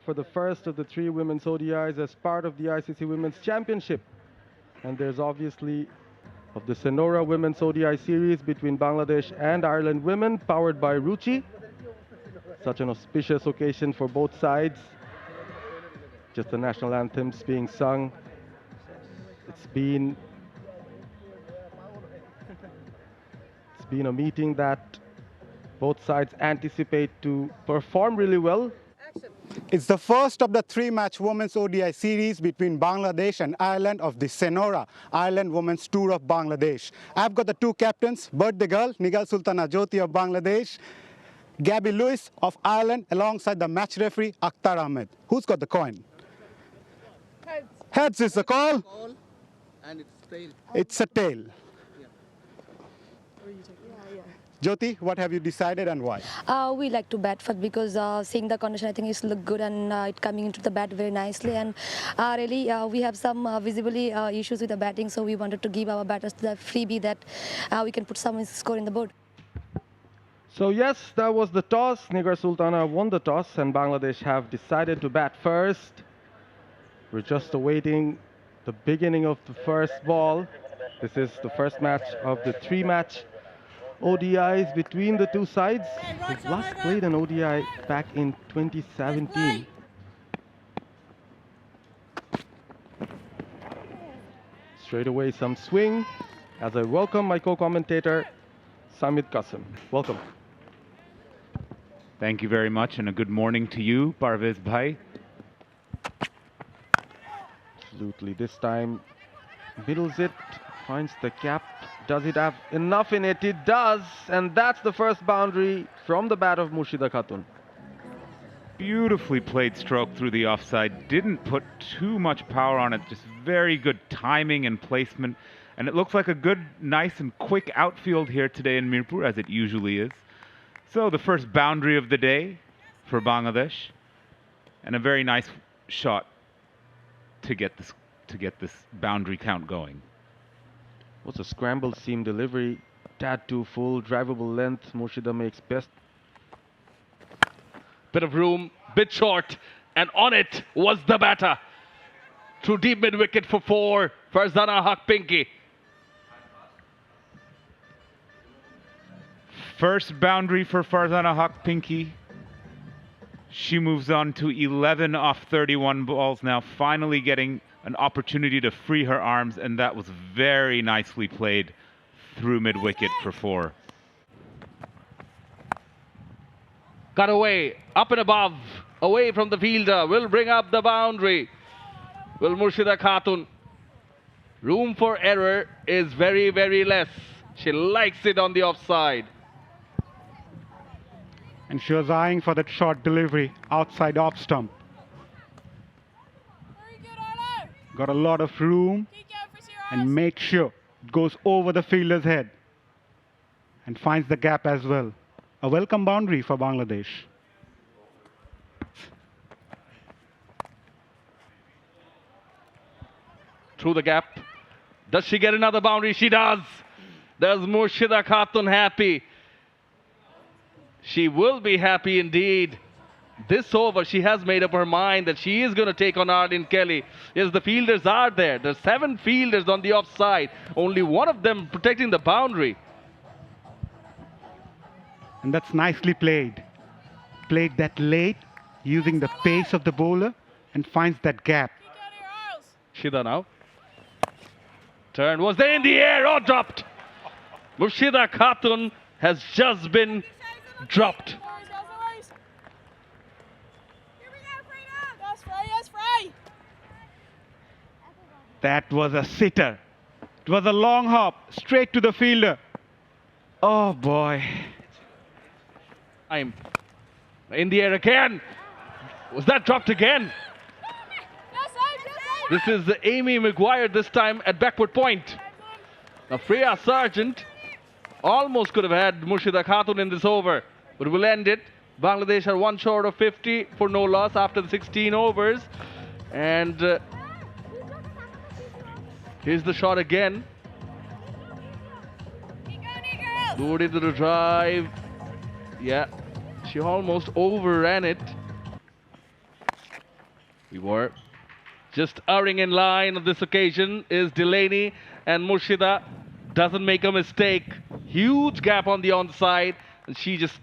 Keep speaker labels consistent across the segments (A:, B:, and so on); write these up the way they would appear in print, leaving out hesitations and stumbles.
A: for the first of the 3 women's ODIs as part of the ICC Women's Championship. And there's obviously of the Senora Women's ODI series between Bangladesh and Ireland women, powered by Ruchi. Such an auspicious occasion for both sides. Just the national anthems being sung. It's been a meeting that both sides anticipate to perform really well.
B: It's the first of the 3-match Women's ODI series between Bangladesh and Ireland of the Senora Ireland Women's Tour of Bangladesh. I've got the 2 captains, birthday girl, Nigar Sultana Jyoti of Bangladesh, Gabby Lewis of Ireland, alongside the match referee, Akhtar Ahmed. Who's got the coin?
C: Heads.
B: Heads is the call.
D: And it's tail.
B: It's a tail.
C: Yeah, yeah.
B: Jyoti, what have you decided and why?
E: We like to bat first because seeing the condition, I think it's look good and it coming into the bat very nicely. And really, we have some visibly issues with the batting, so we wanted to give our batters the freebie that we can put some score in the board.
A: So yes, that was the toss. Nigar Sultana won the toss and Bangladesh have decided to bat first. We're just awaiting the beginning of the first ball. This is the first match of the 3-match ODIs between the 2 sides. We last played an ODI back in 2017. Straight away some swing as I welcome my co-commentator Samit Qasim. Welcome.
F: Thank you very much and a good morning to you, Parvez Bhai.
A: Absolutely. This time middles it, finds the cap. Does it have enough in it? It does. And that's the first boundary from the bat of Murshida Khatun.
F: Beautifully played stroke through the offside. Didn't put too much power on it. Just very good timing and placement. And it looks like a good, nice and quick outfield here today in Mirpur, as it usually is. So the first boundary of the day for Bangladesh. And a very nice shot to get this boundary count going.
A: Was a scrambled seam delivery, tad too full, drivable length. Murshida makes best.
G: Bit of room, bit short, and on it was the batter. Through deep mid-wicket for 4, Farzana Haq Pinky.
F: First boundary for Farzana Haq Pinky. She moves on to 11 off 31 balls now, finally getting an opportunity to free her arms, and that was very nicely played through mid-wicket for 4.
G: Cut away, up and above, away from the fielder, will bring up the boundary. Will Murshida Khatun. Room for error is very, very less. She likes it on the offside.
B: And she was eyeing for that short delivery outside off stump. Got a lot of room and made sure it goes over the fielder's head and finds the gap as well. A welcome boundary for Bangladesh.
G: Through the gap. Does she get another boundary? She does. Does Murshida Khatun happy? She will be happy indeed. This over, she has made up her mind that she is going to take on Ardeen Kelly. Yes, the fielders are there. There's 7 fielders on the offside. Only one of them protecting the boundary.
B: And that's nicely played. Played that late, using the pace of the bowler, and finds that gap.
G: Shida now. Turn was there in the air. Oh, dropped. Murshida Khatun has just been dropped.
B: That was a sitter. It was a long hop, straight to the fielder. Oh boy.
G: I'm in the air again. Was that dropped again? This is Amy Maguire this time at backward point. Now Freya Sargent almost could have had Murshida Khatun in this over, but we'll end it. Bangladesh are 1 short of 50 for no loss after the 16 overs. And here's the shot again. Lured into the drive. Yeah, she almost overran it. We were just erring in line on this occasion is Delaney, and Murshida doesn't make a mistake. Huge gap on the onside, and she just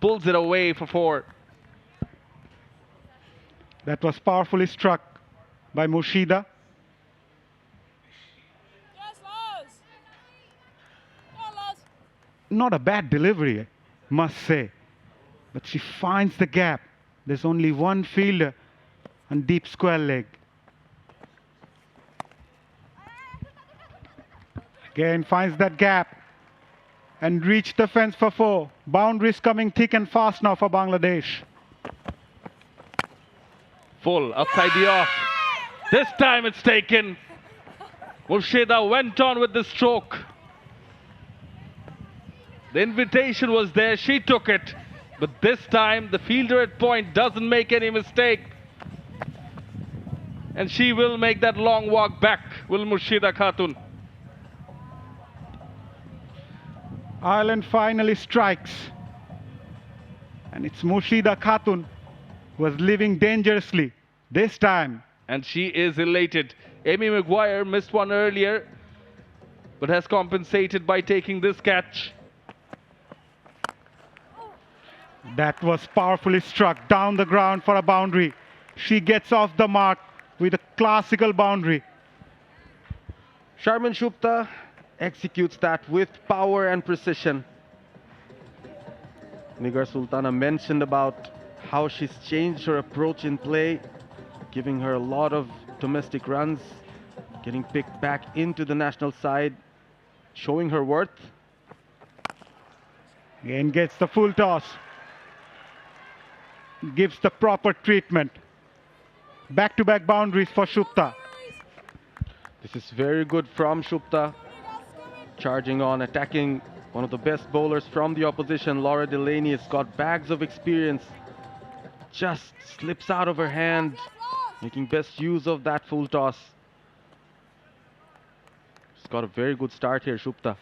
G: pulls it away for 4.
B: That was powerfully struck by Murshida.
C: Yes, Lars. Go, Lars.
B: Not a bad delivery, must say. But she finds the gap. There's only one fielder on deep square leg. Again finds that gap and reach the fence for 4. Boundaries coming thick and fast now for Bangladesh.
G: Full upside the off. This time it's taken. Murshida went on with the stroke. The invitation was there, she took it. But this time the fielder at point doesn't make any mistake. And she will make that long walk back, will Murshida Khatun.
B: Ireland finally strikes. And it's Murshida Khatun who was living dangerously this time.
G: And she is elated. Amy Maguire missed one earlier, but has compensated by taking this catch.
B: That was powerfully struck down the ground for a boundary. She gets off the mark with a classical boundary.
A: Sharmin Shupta executes that with power and precision. Nigar Sultana mentioned about how she's changed her approach in play, giving her a lot of domestic runs, getting picked back into the national side, showing her worth.
B: Again gets the full toss. Gives the proper treatment. Back-to-back boundaries for Shupta.
A: This is very good from Shupta. Charging on, attacking one of the best bowlers from the opposition. Laura Delaney has got bags of experience. Just slips out of her hand, making best use of that full toss. She's got a very good start here, Shupta.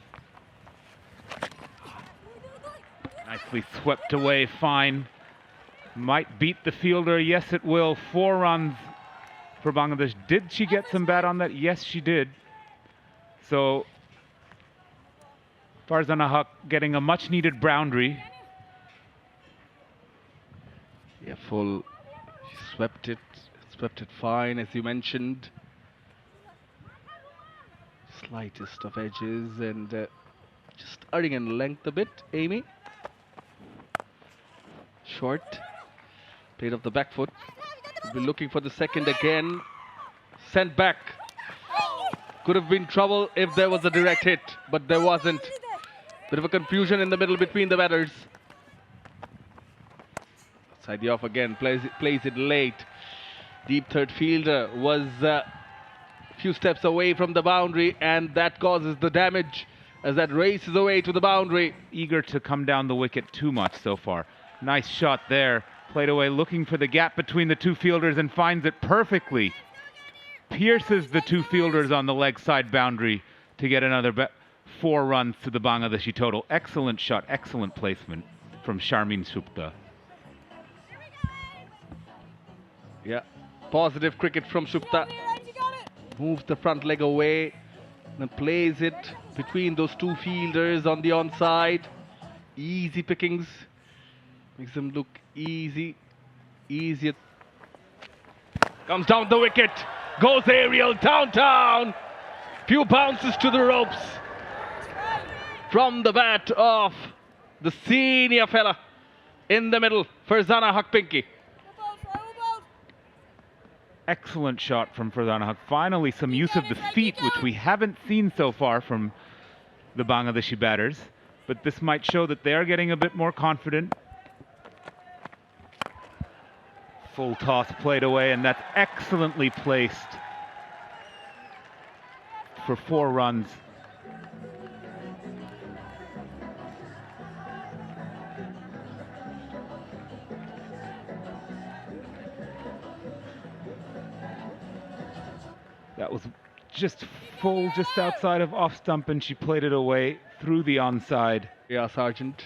F: Nicely swept away, fine. Might beat the fielder, yes it will. 4 runs for Bangladesh. Did she get some bat on that? Yes, she did. So Farzana Haq getting a much needed boundary.
G: Yeah, full. She swept it fine, as you mentioned. Slightest of edges and just erring in length a bit, Amy. Short. Played off the back foot. We'll be looking for the second again. Sent back. Could have been trouble if there was a direct hit, but there wasn't. Bit of a confusion in the middle between the batters. Side the off again, plays it late. Deep third fielder was a few steps away from the boundary, and that causes the damage as that races away to the boundary.
F: Eager to come down the wicket too much so far. Nice shot there. Played away, looking for the gap between the 2 fielders and finds it perfectly. Pierces the 2 fielders on the leg side boundary to get another 4 runs to the Bangladeshi total. Excellent shot, excellent placement from Sharmin Shupta.
G: Yeah, positive cricket from Shupta. Moves the front leg away and plays it between those 2 fielders on the onside. Easy pickings. Makes them look easier. Comes down the wicket. Goes aerial downtown. Few bounces to the ropes. From the bat of the senior fella in the middle, Farzana Haq Pinky.
F: Excellent shot from Farzana Haq. Finally some use of the feet, which we haven't seen so far from the Bangladeshi batters. But this might show that they are getting a bit more confident. Full toss played away, and that's excellently placed for 4 runs. That was just full, just outside of off stump, and she played it away through the onside.
G: Yeah, Sargent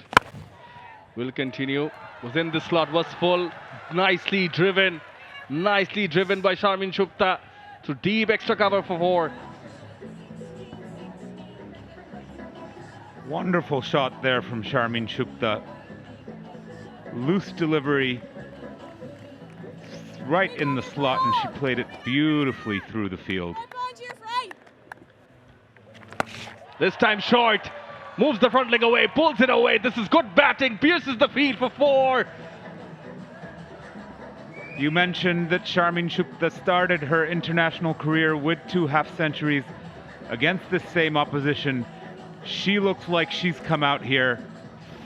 G: will continue. Was in the slot, was full, nicely driven. Nicely driven by Sharmin Shukta to deep extra cover for 4.
F: Wonderful shot there from Sharmin Shukta. Loose delivery, right in the slot, and she played it beautifully through the field.
C: Head behind you, Frey.
G: This time short. Moves the front leg away, pulls it away. This is good batting. Pierces the field for 4.
F: You mentioned that Sharmin Shukta started her international career with 2 half-centuries against this same opposition. She looks like she's come out here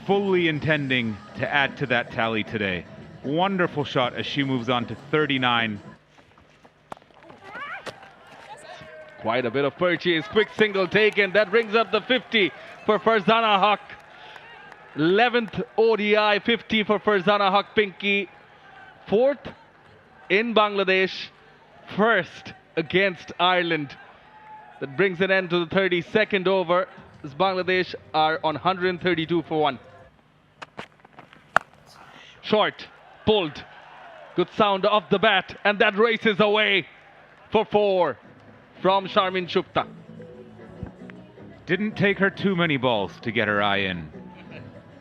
F: fully intending to add to that tally today. Wonderful shot as she moves on to 39.
G: Quite a bit of purchase. Quick single taken. That brings up the 50 for Farzana Haq. 11th ODI 50 for Farzana Haq Pinky. 4th in Bangladesh. 1st against Ireland. That brings an end to the 32nd over, as Bangladesh are on 132 for 1. Short, pulled. Good sound of the bat, and that races away for 4 from Sharmin Shukta.
F: Didn't take her too many balls to get her eye in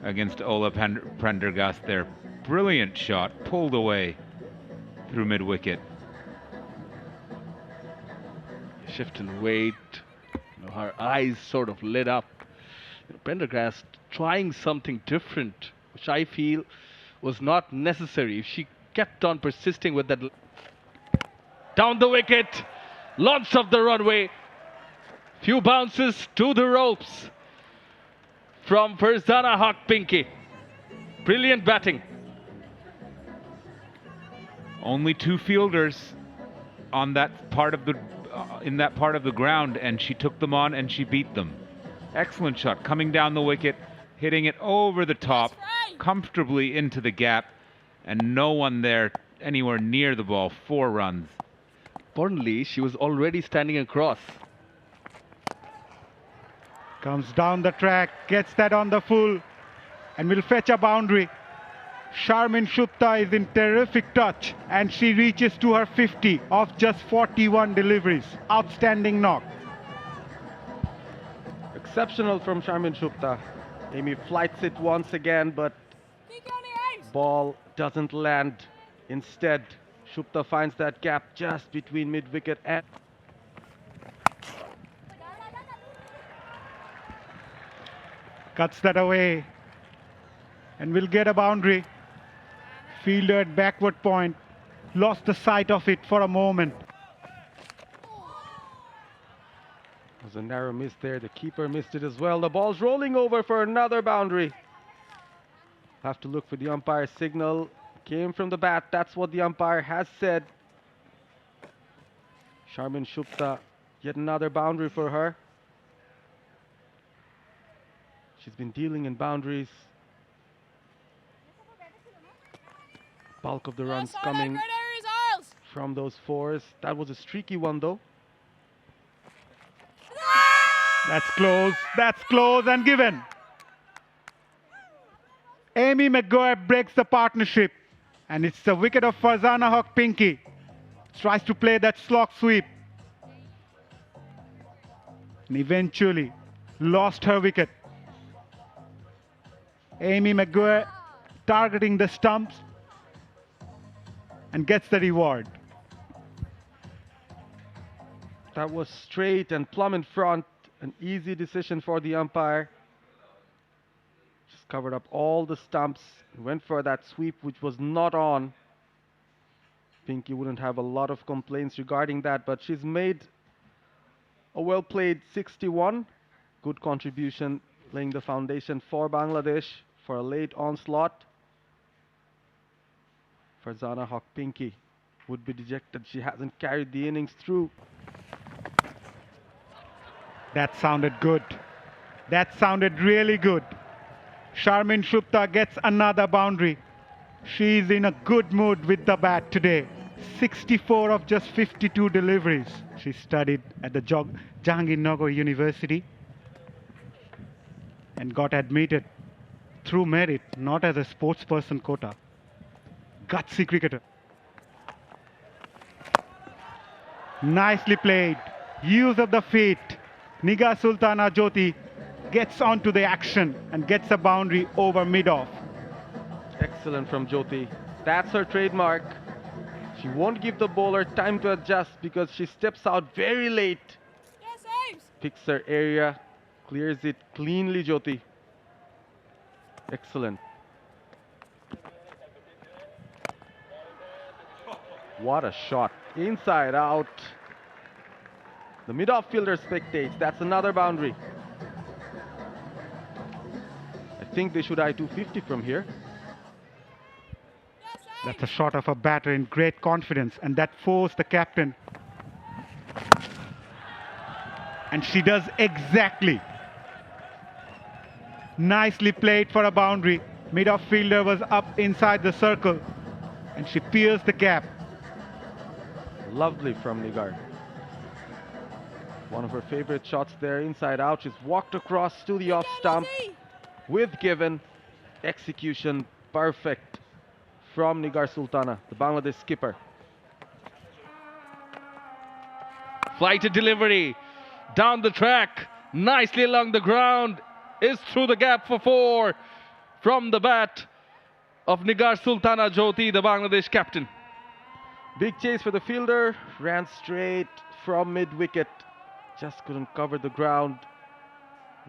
F: against Ola Prendergast there. Brilliant shot, pulled away through mid-wicket.
G: Shift in weight. Her eyes sort of lit up. Prendergast trying something different, which I feel was not necessary. If she kept on persisting with that. Down the wicket, lots of the runway. Few bounces to the ropes from Farzana Haq Pinky. Brilliant batting.
F: Only 2 fielders on that part of the in that part of the ground, and she took them on and she beat them. Excellent shot, coming down the wicket, hitting it over the top, comfortably into the gap, and no one there anywhere near the ball. 4 runs.
G: Importantly, she was already standing across.
B: Comes down the track, gets that on the full, and will fetch a boundary. Sharmin Shukta is in terrific touch, and she reaches to her 50 of just 41 deliveries. Outstanding knock.
A: Exceptional from Sharmin Shukta. Amy flights it once again, but ball doesn't land. Instead, Shukta finds that gap just between mid-wicket and...
B: Cuts that away, and will get a boundary. Fielder at backward point, lost the sight of it for a moment.
A: There's a narrow miss there. The keeper missed it as well. The ball's rolling over for another boundary. Have to look for the umpire's signal. Came from the bat. That's what the umpire has said. Sharmin Shukta, yet another boundary for her. She's been dealing in boundaries. Bulk of the runs coming from those 4s. That was a streaky one though.
B: That's close and given. Amy McGuire breaks the partnership, and it's the wicket of Farzana Haq Pinky. Tries to play that slog sweep, and eventually lost her wicket. Amy McGuire targeting the stumps and gets the reward.
A: That was straight and plumb in front. An easy decision for the umpire. Just covered up all the stumps. Went for that sweep, which was not on. Pinky wouldn't have a lot of complaints regarding that, but she's made a well-played 61. Good contribution, laying the foundation for Bangladesh for a late onslaught. Farzana Haq Pinky would be dejected. She hasn't carried the innings through.
B: That sounded good. That sounded really good. Sharmin Shukta gets another boundary. She's in a good mood with the bat today. 64 of just 52 deliveries. She studied at the Jahangirnagar University and got admitted through merit, not as a sports person quota. Gutsy cricketer. Nicely played. Use of the feet. Nigar Sultana Jyoti gets onto the action and gets a boundary over mid-off.
A: Excellent from Jyoti. That's her trademark. She won't give the bowler time to adjust because she steps out very late.
C: Yes, Ames.
A: Picks her area, clears it cleanly, Jyoti. Excellent. What a shot. Inside out. The mid-off fielder spectates. That's another boundary. I think they should eye 250 from here.
C: Yes, Ames.
B: That's a shot of a batter in great confidence, and that forced the captain. And she does exactly. Nicely played for a boundary. Mid-off fielder was up inside the circle, and she pierced the gap.
A: Lovely from Nigar. One of her favorite shots there, inside out. She's walked across to the off stump with given. Execution perfect from Nigar Sultana, the Bangladesh skipper.
G: Flighted delivery down the track, nicely along the ground, is through the gap for 4 from the bat of Nigar Sultana Jyoti, the Bangladesh captain.
A: Big chase for the fielder, ran straight from mid-wicket, just couldn't cover the ground.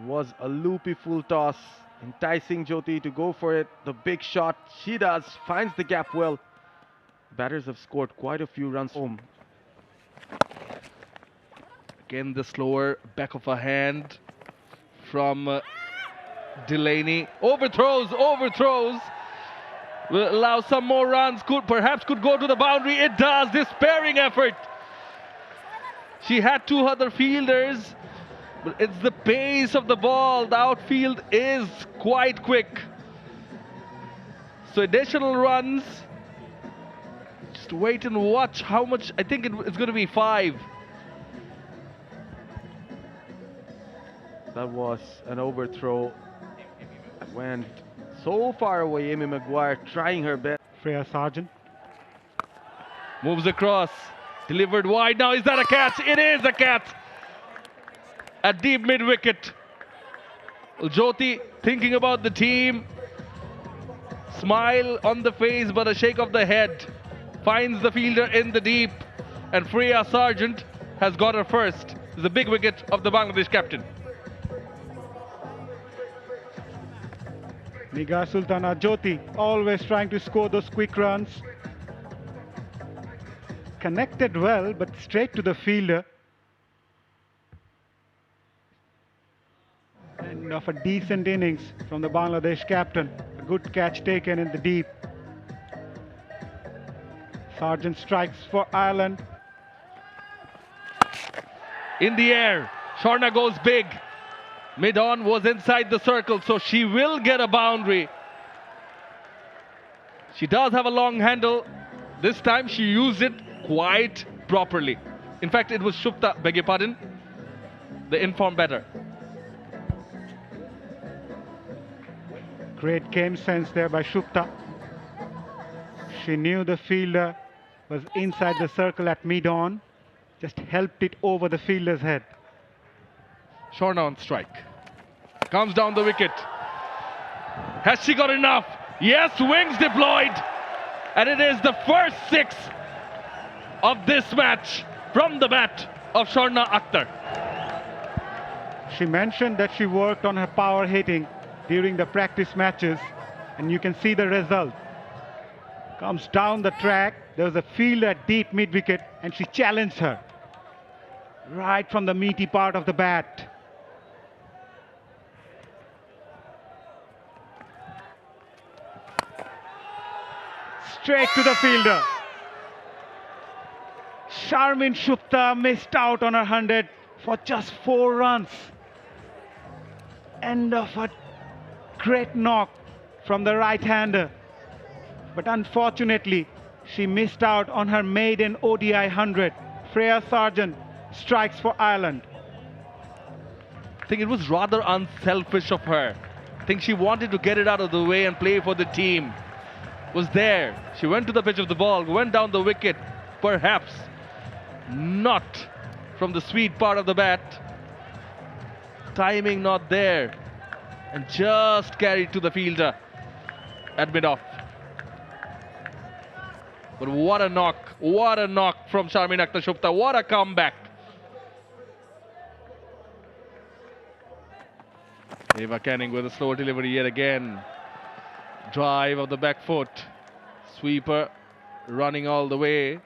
A: Was a loopy full toss, enticing Jyoti to go for it. The big shot, she does, finds the gap well. Batters have scored quite a few runs home.
G: Again, the slower back of a hand from Delaney. Overthrows. Will allow some more runs. Perhaps could go to the boundary. It does. Despairing effort. She had 2 other fielders, but it's the pace of the ball. The outfield is quite quick. So additional runs. Just wait and watch how much. I think it's going to be 5.
A: That was an overthrow. Went so far away. Amy Maguire trying her best.
B: Freya Sargent.
G: Moves across. Delivered wide. Now, is that a catch? It is a catch. At deep mid-wicket. Jyoti thinking about the team. Smile on the face, but a shake of the head. Finds the fielder in the deep. And Freya Sargent has got her first. The big wicket of the Bangladesh captain.
B: Nigar Sultana Jyoti always trying to score those quick runs. Connected well, but straight to the fielder. End of a decent innings from the Bangladesh captain. A good catch taken in the deep. Sargent strikes for Ireland.
G: In the air, Sharna goes big. Mid-on was inside the circle, so she will get a boundary. She does have a long handle. This time she used it quite properly. In fact, it was Shupta, beg your pardon, the informed batter.
B: Great game sense there by Shupta. She knew the fielder was inside the circle at mid-on. Just helped it over the fielder's head.
G: Sharna on strike. Comes down the wicket. Has she got enough? Yes, wings deployed. And it is the first 6 of this match from the bat of Sharna Akhtar.
B: She mentioned that she worked on her power hitting during the practice matches, and you can see the result. Comes down the track. There was a fielder at deep mid-wicket, and she challenged her right from the meaty part of the bat. Straight to the fielder. Sharmin Shupta missed out on her 100 for just 4 runs. End of a great knock from the right-hander. But unfortunately, she missed out on her maiden ODI 100. Freya Sargent strikes for Ireland.
G: I think it was rather unselfish of her. I think she wanted to get it out of the way and play for the team. Was there. She went to the pitch of the ball, went down the wicket, perhaps. not from the sweet part of the bat. Timing not there, and just carried to the fielder at mid-off. But what a knock from Sharmin Akhtar Shupta, what a comeback. Eva Canning with a slow delivery yet again. Drive of the back foot. Sweeper running all the way.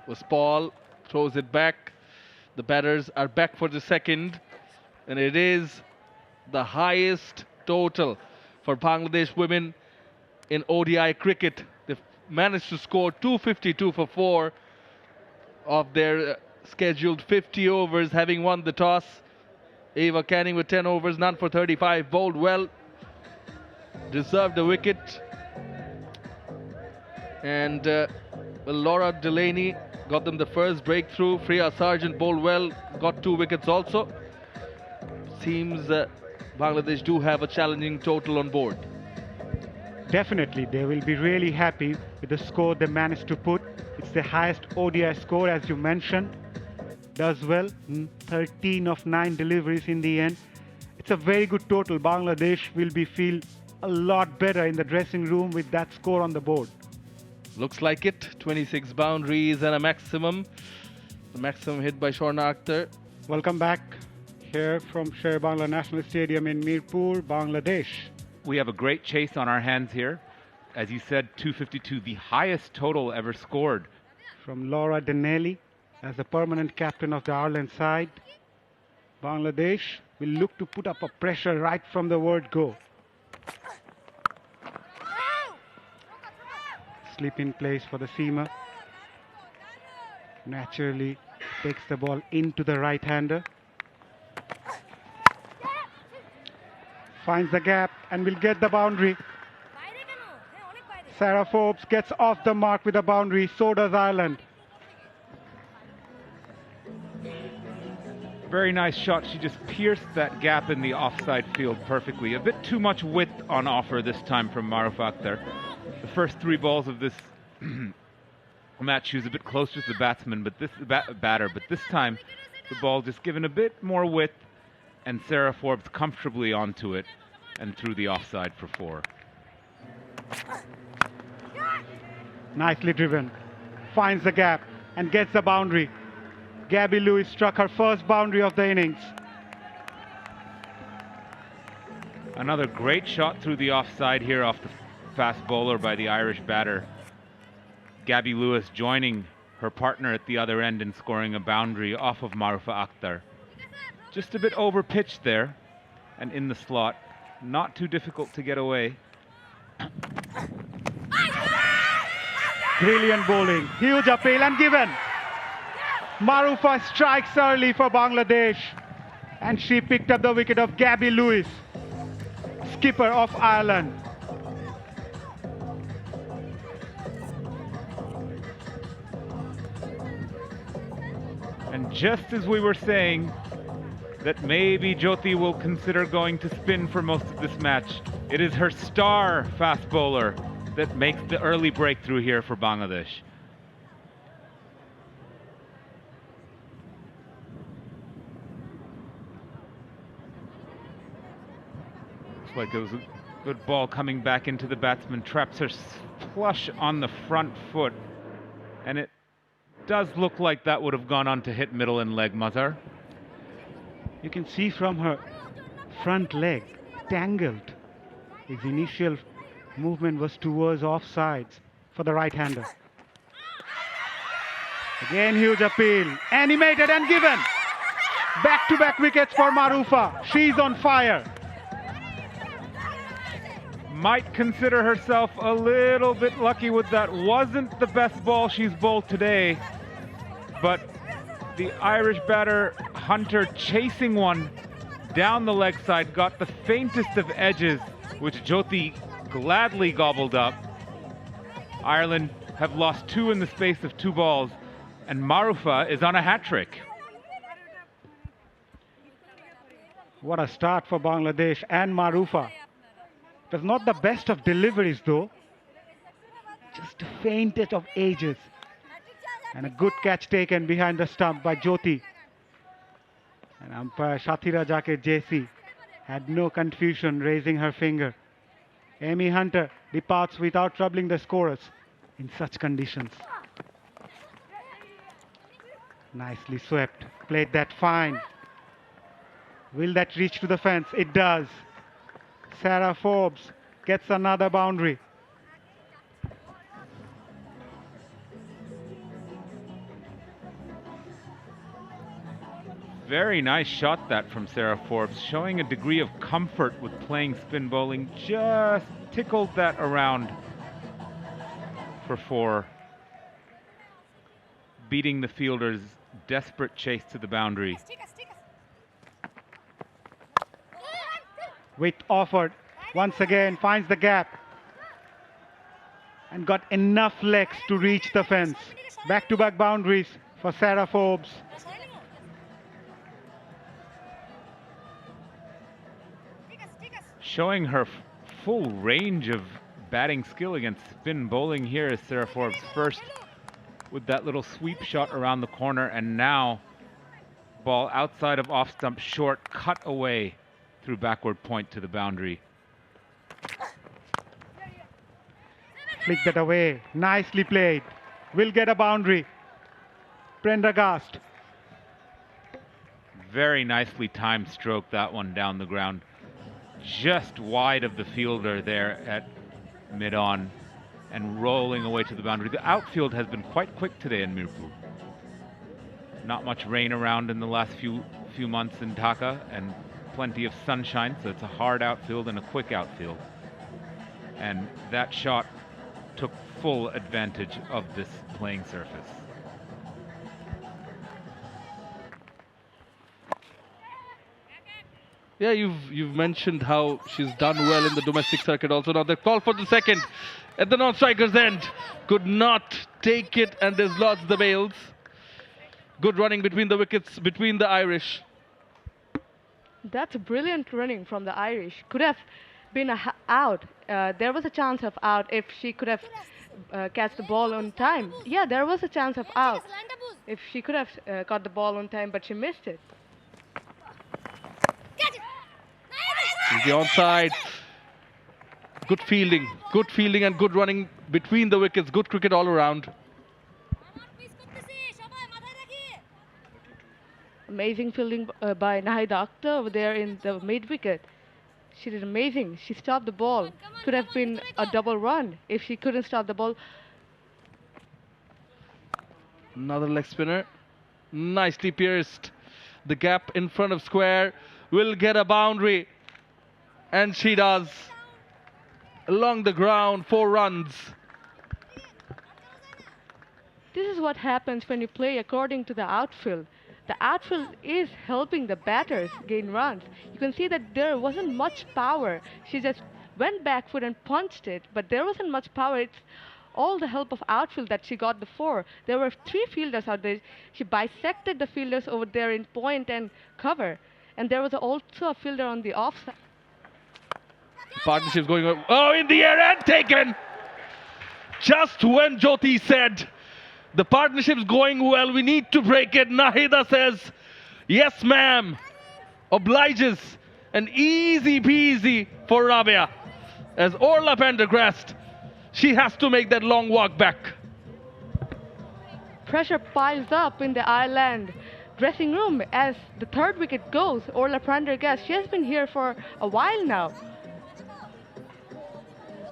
G: Was Paul, throws it back. The batters are back for the second. And it is the highest total for Bangladesh women in ODI cricket. They've managed to score 252 for 4 of their scheduled 50 overs, having won the toss. Eva Canning with 10 overs, none for 35, bowled well, deserved a wicket. And Laura Delaney got them the first breakthrough. Freya Sargent bowled well, got 2 wickets also. Seems Bangladesh do have a challenging total on board.
B: Definitely, they will be really happy with the score they managed to put. It's the highest ODI score, as you mentioned. Does well, 13 of 9 deliveries in the end. It's a very good total. Bangladesh will feel a lot better in the dressing room with that score on the board.
G: Looks like it. 26 boundaries and a maximum. The maximum hit by Sharmin Akhtar.
B: Welcome back here from Sher Bangla National Stadium in Mirpur, Bangladesh.
F: We have a great chase on our hands here. As you said, 252, the highest total ever scored.
B: From Laura Denelli as the permanent captain of the Ireland side. Bangladesh will look to put up a pressure right from the word go. Slip in place for the seamer. Naturally takes the ball into the right-hander. Finds the gap and will get the boundary. Sarah Forbes gets off the mark with a boundary, so does Ireland.
F: Very nice shot. She just pierced that gap in the offside field perfectly. A bit too much width on offer this time from Marufa Akhtar. The first 3 balls of this match, she was a bit closer to the batsman, but this batter. But this time, the ball just given a bit more width, and Sarah Forbes comfortably onto it and through the offside for 4.
B: Nicely driven. Finds the gap and gets the boundary. Gabby Lewis struck her first boundary of the innings.
F: Another great shot through the offside here off the fast bowler by the Irish batter. Gabby Lewis joining her partner at the other end and scoring a boundary off of Marufa Akhtar. Just a bit over pitched there and in the slot. Not too difficult to get away.
B: Brilliant bowling. Huge appeal and given. Marufa strikes early for Bangladesh. And she picked up the wicket of Gabby Lewis, skipper of Ireland.
F: And just as we were saying that maybe Jyoti will consider going to spin for most of this match, it is her star fast bowler that makes the early breakthrough here for Bangladesh. Looks like it was a good ball coming back into the batsman, traps her flush on the front foot, and it does look like that would have gone on to hit middle and leg, Mazhar.
B: You can see from her front leg tangled. His initial movement was towards offsides for the right-hander. Again, huge appeal. Animated and given. Back-to-back wickets for Marufa. She's on fire.
F: Might consider herself a little bit lucky with that. Wasn't the best ball she's bowled today, but the Irish batter Hunter chasing one down the leg side got the faintest of edges, which Jyoti gladly gobbled up. Ireland have lost 2 in the space of 2 balls, and Marufa is on a hat-trick.
B: What a start for Bangladesh and Marufa. It was not the best of deliveries though. Just the faintest of edges. And a good catch taken behind the stump by Jyoti. And umpire Shathira Jake JC had no confusion, raising her finger. Amy Hunter departs without troubling the scorers in such conditions. Nicely swept, played that fine. Will that reach to the fence? It does. Sarah Forbes gets another boundary.
F: Very nice shot that from Sarah Forbes, showing a degree of comfort with playing spin bowling. Just tickled that around for 4, beating the fielder's desperate chase to the boundary.
B: With offered, once again finds the gap and got enough legs to reach the fence. Back-to-back boundaries for Sarah Forbes.
F: Showing her full range of batting skill against spin bowling here is Sarah Forbes. First with that little sweep shot around the corner, and now ball outside of off stump short, cut away through backward point to the boundary.
B: Flick that away, nicely played. Will get a boundary. Prendergast.
F: Very nicely timed stroke, that one down the ground. Just wide of the fielder there at mid-on and rolling away to the boundary. The outfield has been quite quick today in Mirpur. Not much rain around in the last few months in Dhaka, and plenty of sunshine, so it's a hard outfield and a quick outfield. And that shot took full advantage of this playing surface.
G: Yeah, you've mentioned how she's done well in the domestic circuit also. Now the call for the second at the non-striker's end. Could not take it and dislodge the bails. Good running between the wickets, between the Irish.
H: That's brilliant running from the Irish. Could have been out. There was a chance of out if she could have catch the ball on time. Yeah, there was a chance of out if she could have caught the ball on time, but she missed it.
G: Is the onside. Good fielding and good running between the wickets. Good cricket all around.
H: Amazing fielding by Nahida Akhtar over there in the mid wicket. She did amazing. She stopped the ball. Could have been a double run if she couldn't stop the ball.
G: Another leg spinner. Nicely pierced. The gap in front of square. Will get a boundary. And she does. Along the ground, 4 runs.
H: This is what happens when you play according to the outfield. The outfield is helping the batters gain runs. You can see that there wasn't much power. She just went back foot and punched it, but there wasn't much power. It's all the help of outfield that she got the 4. There were 3 fielders out there. She bisected the fielders over there in point and cover. And there was also a fielder on the offside.
G: Partnership's going on. Oh, in the air and taken! Just when Jyoti said, the partnership's going well, we need to break it, Nahida says, yes ma'am, obliges, and easy peasy for Rabia. As Orla Pendergrast, she has to make that long walk back.
H: Pressure piles up in the Ireland dressing room as the 3rd wicket goes. Orla Prendergast, she has been here for a while now.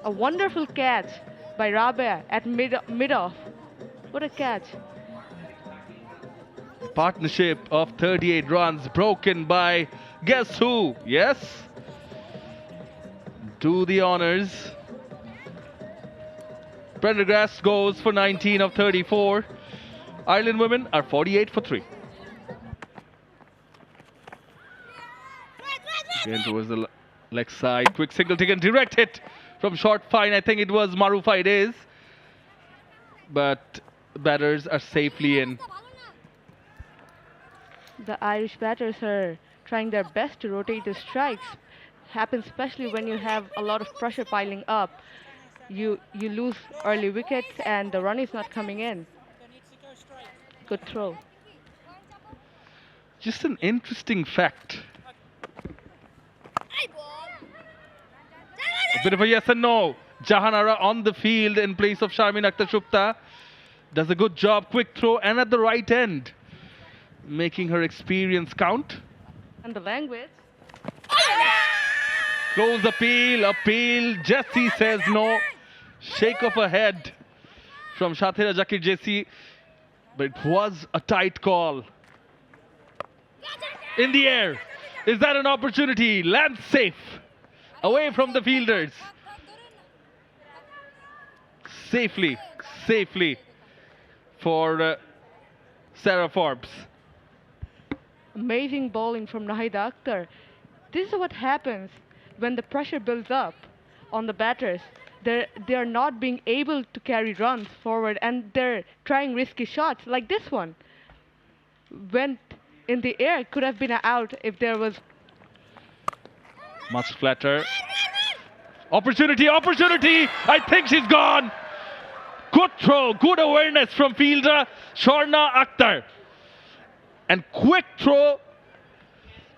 H: A wonderful catch by Rabia at mid-off. What a catch.
G: Partnership of 38 runs broken by guess who? Yes. Do the honors. Prendergast goes for 19 of 34. Ireland women are 48 for 3. Again towards the leg side. Quick single taken, direct hit from short fine. I think it was Marufa, it is. But batters are safely in.
H: The Irish batters are trying their best to rotate the strikes. Happens especially when you have a lot of pressure piling up. You lose early wickets and the run is not coming in. Good throw.
G: Just an interesting fact. A bit of a yes and no. Jahanara on the field in place of Sharmin Akhtar Shupta. Does a good job, quick throw and at the right end. Making her experience count.
H: And the language.
G: Close appeal. Jessie says no. Shake of her head from Shatira Jakir Jessie. But it was a tight call. In the air. Is that an opportunity? Lands safe. Away from the fielders. Safely for Sarah Forbes.
H: Amazing bowling from Nahida Akhtar. This is what happens when the pressure builds up on the batters. They're not being able to carry runs forward and they're trying risky shots like this one. Went in the air, could have been an out if there was...
G: Much flatter. Opportunity! I think she's gone. Good throw, good awareness from fielder Shorna Akhtar. And quick throw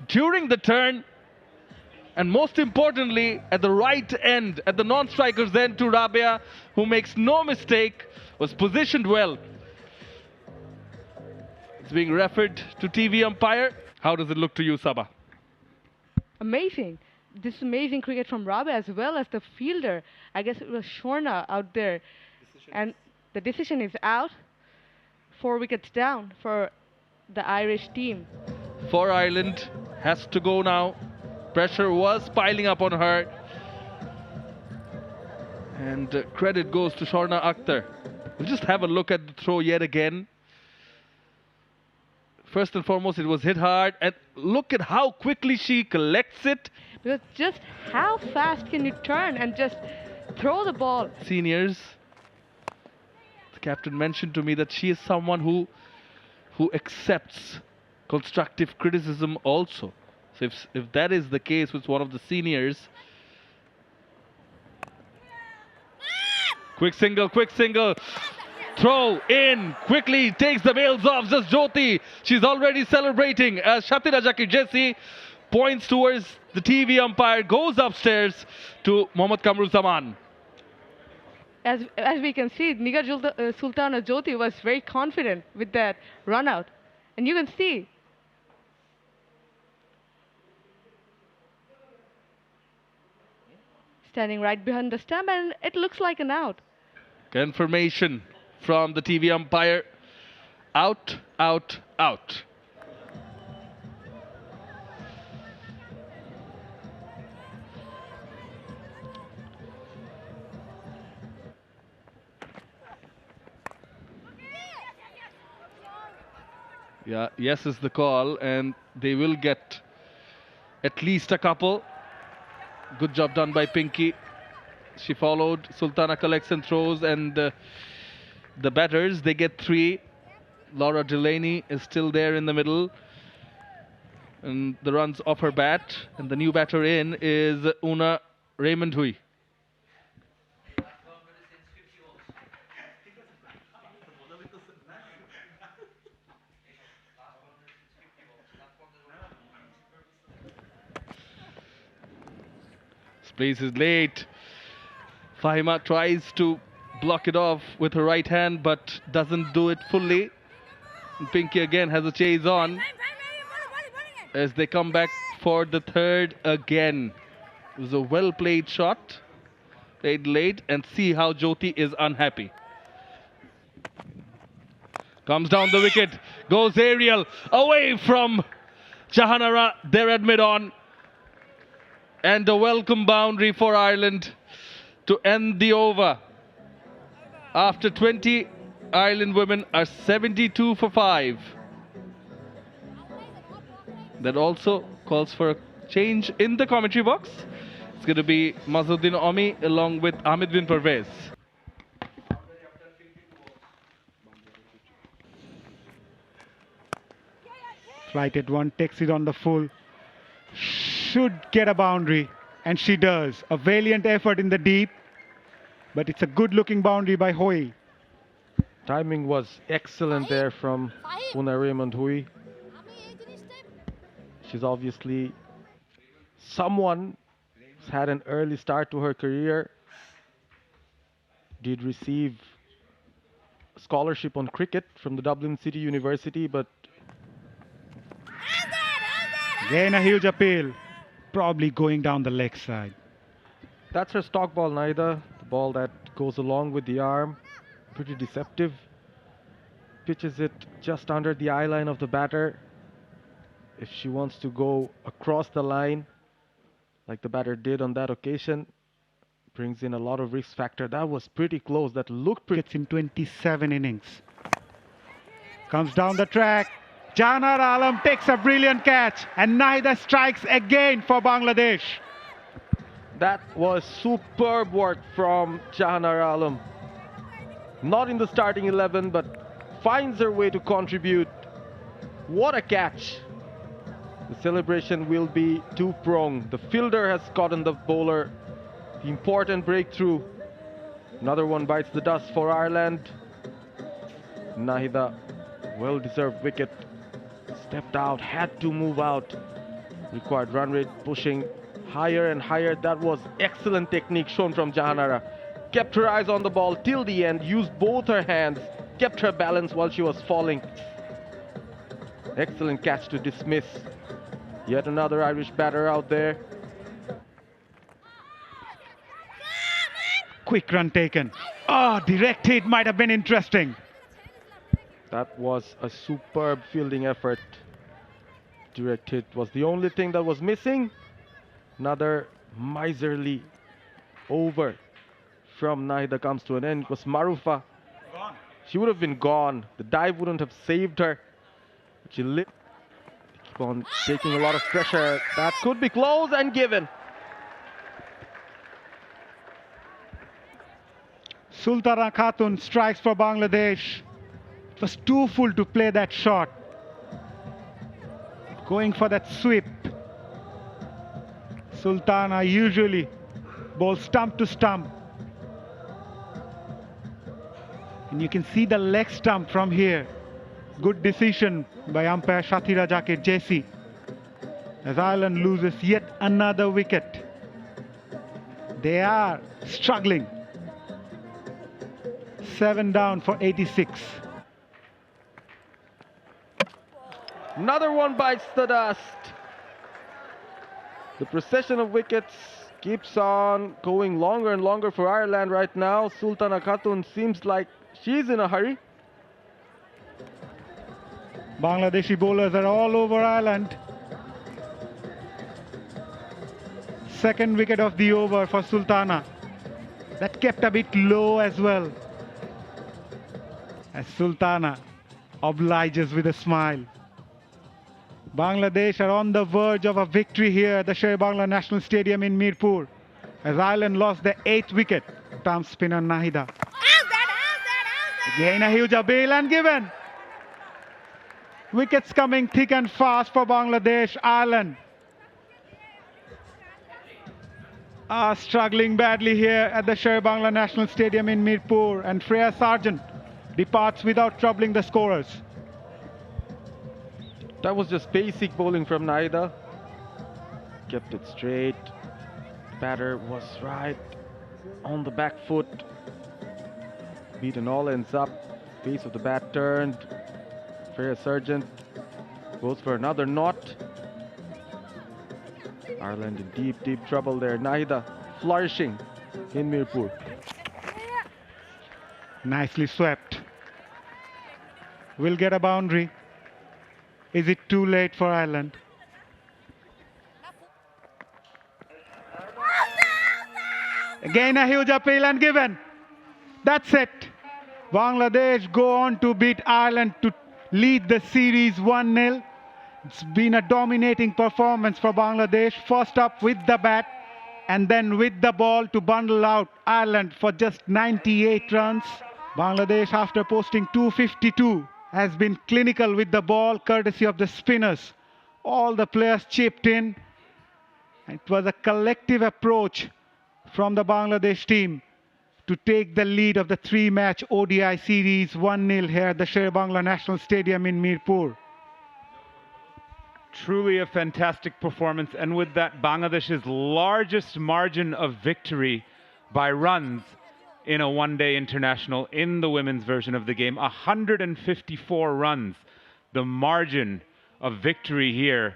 G: during the turn. And most importantly, at the right end, at the non-striker's end to Rabia, who makes no mistake, was positioned well. It's being referred to TV umpire. How does it look to you, Sabah?
H: Amazing. This amazing cricket from Rabia as well as the fielder. I guess it was Shorna out there. And the decision is out. 4 wickets down for the Irish team.
G: For Ireland, has to go now. Pressure was piling up on her. And credit goes to Shorna Akhtar. We'll just have a look at the throw yet again. First and foremost, it was hit hard. And look at how quickly she collects it.
H: Because just how fast can you turn and just throw the ball?
G: Seniors, the captain mentioned to me that she is someone who accepts constructive criticism also. So if that is the case with one of the seniors. Quick single. Throw in, quickly takes the veils off, just Jyoti. She's already celebrating as Shatira Jakir Jessie points towards the TV umpire, goes upstairs to Mohammad Kamrul Zaman.
H: As we can see, Nigar Sultana Jyoti was very confident with that run out. And you can see standing right behind the stump, and it looks like an out.
G: Confirmation from the TV umpire. Out. Yeah, yes is the call, and they will get at least a couple. Good job done by Pinky. She followed. Sultana collects and throws, and the batters, they get 3. Laura Delaney is still there in the middle. And the runs off her bat. And the new batter in is Una Raymond Hui. Space is late. Fahima tries to block it off with her right hand, but doesn't do it fully. And Pinky again has a chase on as they come back for the third again. It was a well-played shot, played late, and see how Jyoti is unhappy. Comes down the wicket, goes aerial, away from Jahanara, they're at mid-on. And a welcome boundary for Ireland to end the over. After 20, Ireland women are 72 for 5. That also calls for a change in the commentary box. It's going to be Mazuddin Omi along with Ahmed bin Parvez.
B: Flighted one, takes it on the full. Should get a boundary, and she does. A valiant effort in the deep, but it's a good looking boundary by Hoi.
A: Timing was excellent there from Pune Raymond Hui. She's obviously someone who's had an early start to her career. Did receive scholarship on cricket from the Dublin City University, but
B: Again a huge appeal, probably going down the leg side.
A: that's her stock ball, Naida. The ball that goes along with the arm. Pretty deceptive. Pitches it just under the eye line of the batter. If she wants to go across the line, like the batter did on that occasion, brings in a lot of risk factor. That was pretty close. That looked pretty.
B: It's in 27 innings. Comes down the track. Jahanara Alam takes a brilliant catch, and Naida strikes again for Bangladesh.
A: That was superb work from Jahanara Alam. Not in the starting 11, but finds her way to contribute. What a catch. The celebration will be two-pronged. The fielder has gotten the bowler the important breakthrough. Another one bites the dust for Ireland. Nahida, well-deserved wicket. Stepped out, had to move out. Required run rate pushing higher and higher. That was excellent technique shown from Jahanara. Kept her eyes on the ball till the end, used both her hands, kept her balance while she was falling. Excellent catch to dismiss. Yet another Irish batter out there.
B: Quick run taken. Oh, direct hit might have been interesting.
A: That was a superb fielding effort. Direct hit was the only thing that was missing. Another miserly over from Nahida comes to an end. It was Marufa. She would have been gone. The dive wouldn't have saved her. She lit. Keep on taking a lot of pressure. That could be close and given.
B: Sultana Khatun strikes for Bangladesh. It was too full to play that shot. Going for that sweep. Sultana usually bowls stump to stump. And you can see the leg stump from here. Good decision by umpire Shathira Jakir JC. As Ireland loses yet another wicket. They are struggling. 7 down for 86.
A: Another one bites the dust. The procession of wickets keeps on going longer and longer for Ireland right now. Sultana Khatun seems like she's in a hurry.
B: Bangladeshi bowlers are all over Ireland. Second wicket of the over for Sultana. That kept a bit low as well. As Sultana obliges with a smile. Bangladesh are on the verge of a victory here at the Sher-e-Bangla National Stadium in Mirpur. As Ireland lost their 8th wicket, term spinner Nahida. Again a huge appeal and given. Wickets coming thick and fast for Bangladesh. Ireland are struggling badly here at the Sher-e-Bangla National Stadium in Mirpur, and Freya Sargent departs without troubling the scorers.
A: That was just basic bowling from Nahida. Kept it straight. Batter was right on the back foot. Beaten all ends up. Face of the bat turned. Freya Sargent goes for another knot. Ireland in deep, deep trouble there. Nahida flourishing in Mirpur.
B: Nicely swept. Will get a boundary. Is it too late for Ireland? Again a huge appeal and given. That's it. Bangladesh go on to beat Ireland to lead the series 1-0. It's been a dominating performance for Bangladesh. First up with the bat and then with the ball to bundle out Ireland for just 98 runs. Bangladesh, after posting 252, has been clinical with the ball courtesy of the spinners. All the players chipped in. It was a collective approach from the Bangladesh team to take the lead of the three-match ODI series 1-0 here at the Sher-Bangla National Stadium in Mirpur.
F: Truly a fantastic performance, and with that, Bangladesh's largest margin of victory by runs in a one-day international in the women's version of the game. 154 runs, the margin of victory here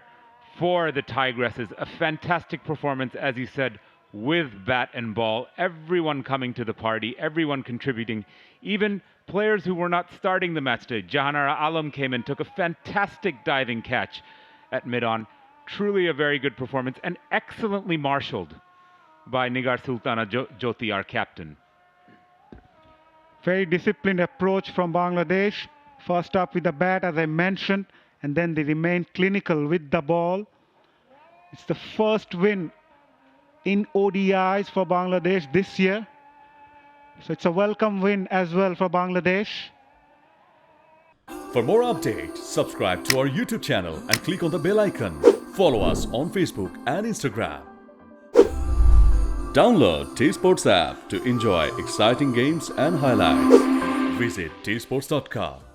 F: for the Tigresses. A fantastic performance, as you said, with bat and ball. Everyone coming to the party, everyone contributing, even players who were not starting the match today. Jahanara Alam came in, took a fantastic diving catch at mid-on. Truly a very good performance, and excellently marshaled by Nigar Sultana Jyoti, our captain.
B: Very disciplined approach from Bangladesh. First up with the bat, as I mentioned, and then they remain clinical with the ball. It's the first win in ODIs for Bangladesh this year. So it's a welcome win as well for Bangladesh.
I: For more updates, subscribe to our YouTube channel and click on the bell icon. Follow us on Facebook and Instagram. Download T-Sports app to enjoy exciting games and highlights. Visit tsports.com.